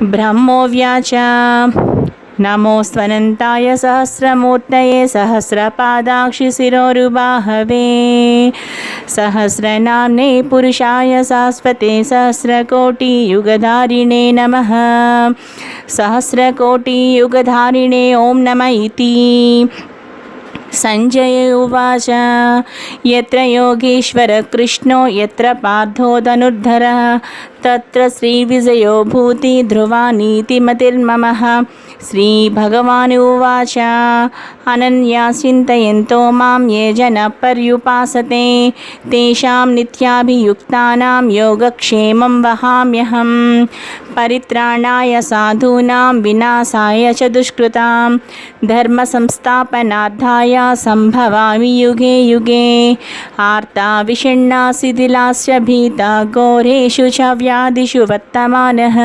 ब्रह्मोऽव्याच नमोऽस्त्वनन्ताय सहस्रमूर्तये सहस्रपादाक्षिशिरोरुबाहवे सहस्रनाम्ने पुरुषाय शाश्वते सहस्रकोटियुगधारिणे नमः। सहस्रकोटियुगधारिणे ॐ नमः इति। संजय उवाच यत्र योगेश्वर कृष्णो यत्र पार्थो धनुर्धरः तत्र श्रीविजयो भूति ध्रुवा नीतिमतिर्ममः। श्रीभगवानुवाच अनन्या चिन्तयन्तो मां ये जनाः पर्युपासते तेषां नित्याभियुक्तानां योगक्षेमं वहाम्यहं। परित्राणाय साधूनां विनाशाय च दुष्कृतां धर्मसंस्थापनार्थाय सम्भवामि युगे युगे। आर्ता विषण्णा शिथिलाश्च भीता घोरेषु च व्याधिषु वर्तमानः।